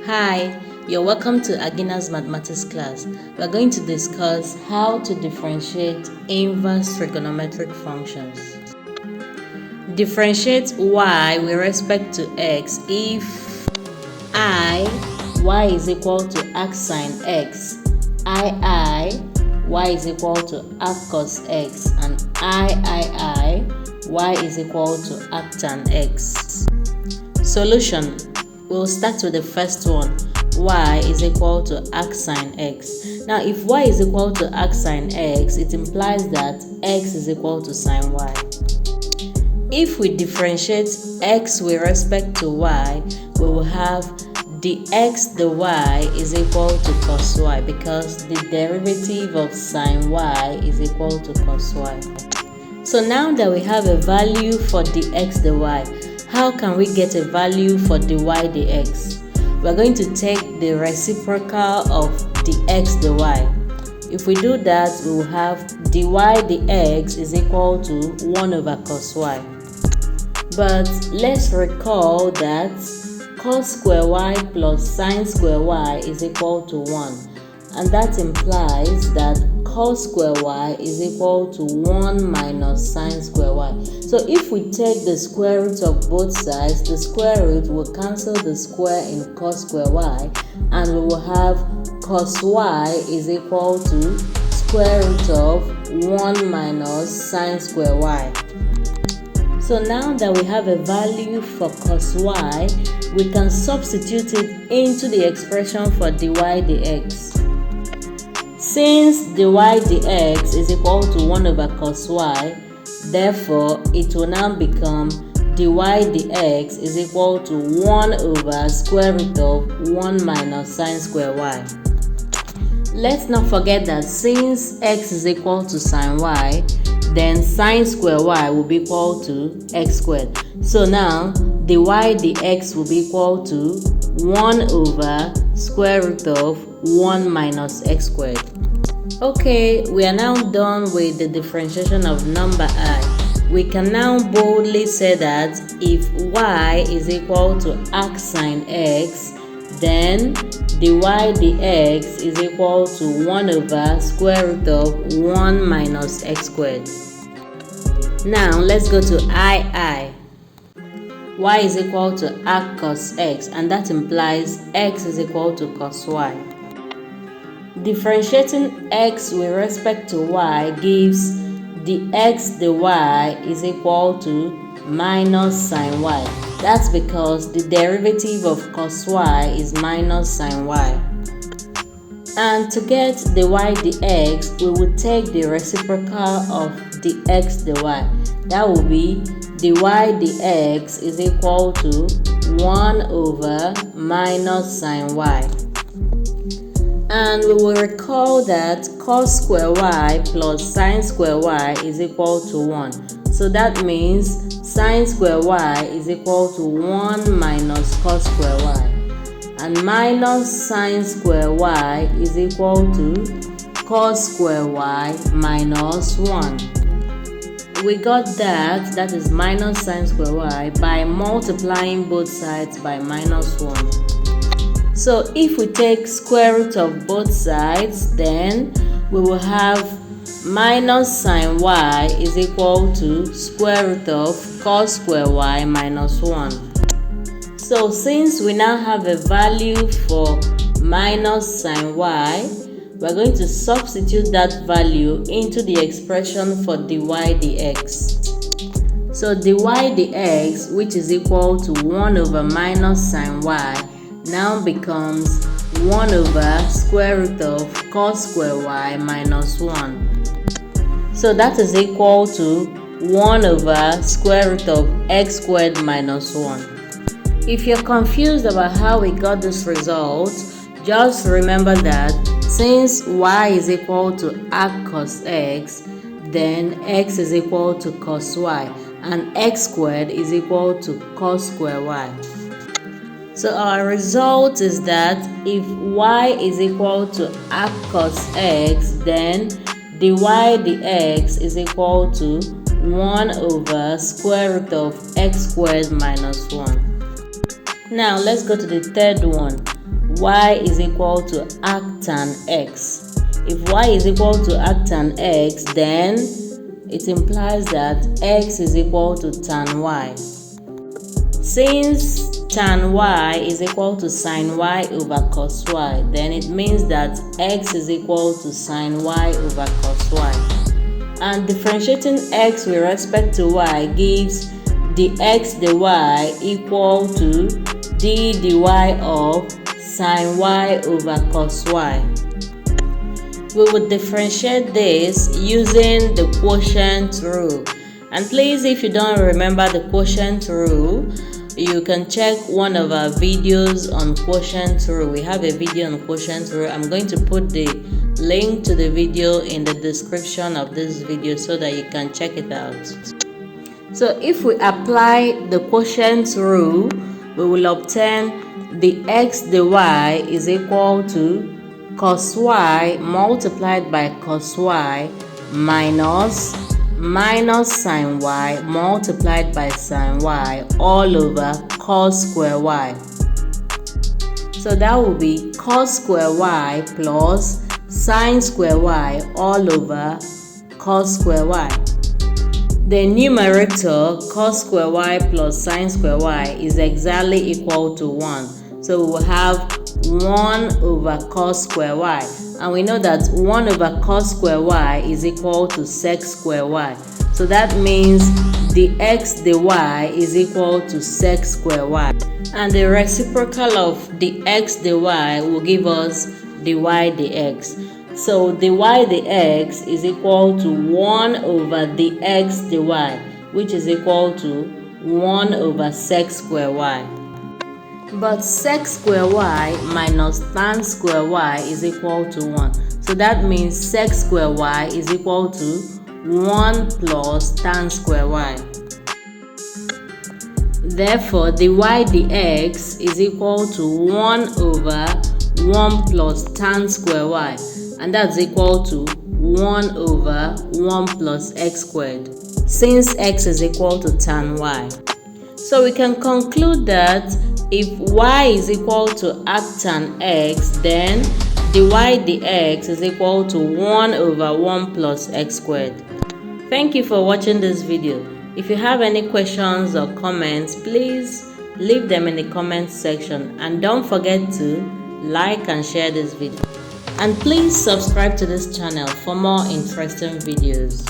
Hi, you're welcome to Agina's mathematics class. We're going to discuss how to differentiate inverse trigonometric functions. Differentiate y with respect to x if y is equal to arc sine x, y is equal to arc cos x, and y is equal to arc tan x. Solution. We'll start with the first one. Y is equal to arc sine x. Now, if y is equal to arc sine x, it implies that x is equal to sine y. If we differentiate x with respect to y, we will have dx dy is equal to cos y because the derivative of sine y is equal to cos y. So now that we have a value for dx dy, how can we get a value for dy dx? We're going to take the reciprocal of dx dy. If we do that, we will have dy dx is equal to 1 over cos y. But let's recall that cos square y plus sine square y is equal to 1. And that implies that cos square y is equal to 1 minus sine square y. So if we take the square root of both sides, the square root will cancel the square in cos square y, and we will have cos y is equal to square root of 1 minus sine square y. So now that we have a value for cos y, we can substitute it into the expression for dy dx. Since dy dx is equal to 1 over cos y, therefore it will now become dy dx is equal to 1 over square root of 1 minus sine square y. Let's not forget that since x is equal to sine y, then sine square y will be equal to x squared. So now dy dx will be equal to 1 over square root of 1 minus x squared. Okay, we are now done with the differentiation of number I. We can now boldly say that if y is equal to arc sine x, then dy dx is equal to 1 over square root of 1 minus x squared. Now let's go to I. Y is equal to arc cos x, and that implies x is equal to cos y. Differentiating x with respect to y gives dx dy is equal to minus sine y. That's because the derivative of cos y is minus sine y. And to get dy dx, we will take the reciprocal of dx dy. That will be dy dx is equal to 1 over minus sine y. And we will recall that cos square y plus sine square y is equal to 1. So that means sine square y is equal to 1 minus cos square y. And minus sine square y is equal to cos square y minus 1. We got that is minus sine square y, by multiplying both sides by minus 1. So if we take square root of both sides, then we will have minus sine y is equal to square root of cos square y minus 1. So since we now have a value for minus sine y, we're going to substitute that value into the expression for dy dx. So dy dx, which is equal to 1 over minus sine y, now becomes 1 over square root of cos square y minus 1. So that is equal to 1 over square root of x squared minus 1. If you're confused about how we got this result, just remember that since y is equal to arc cos x, then x is equal to cos y, and x squared is equal to cos square y. So our result is that if y is equal to arc cos x, then dy dx is equal to 1 over square root of x squared minus 1. Now let's go to the third one. y is equal to arctan x. If y is equal to arctan x, then it implies that x is equal to tan y. Since tan y is equal to sine y over cos y, then it means that x is equal to sine y over cos y. And differentiating x with respect to y gives dx dy equal to d dy of sine y over cos y. We will differentiate this using the quotient rule. And please, if you don't remember the quotient rule, you can check one of our videos on quotient rule. We have a video on quotient rule. I'm going to put the link to the video in the description of this video so that you can check it out. So if we apply the quotient rule, we will obtain the x dy is equal to cos y multiplied by cos y minus sine y multiplied by sine y all over cos square y. So that will be cos square y plus sine square y all over cos square y. The numerator cos square y plus sine square y is exactly equal to 1. So we will have 1 over cos square y. And we know that 1 over cos square y is equal to sec square y. So that means the x dy is equal to sec square y. And the reciprocal of the x dy will give us dy dx. So dy dx is equal to 1 over the x dy, which is equal to 1 over sec square y. But sec square y minus tan square y is equal to 1. So that means sec square y is equal to 1 plus tan square y. Therefore, dy dx is equal to 1 over 1 plus tan square y. And that's equal to 1 over 1 plus x squared, since x is equal to tan y. So we can conclude that if y is equal to arctan x, then dy dx is equal to 1 over 1 plus x squared. Thank you for watching this video. If you have any questions or comments, please leave them in the comment section, and don't forget to like and share this video. And please subscribe to this channel for more interesting videos.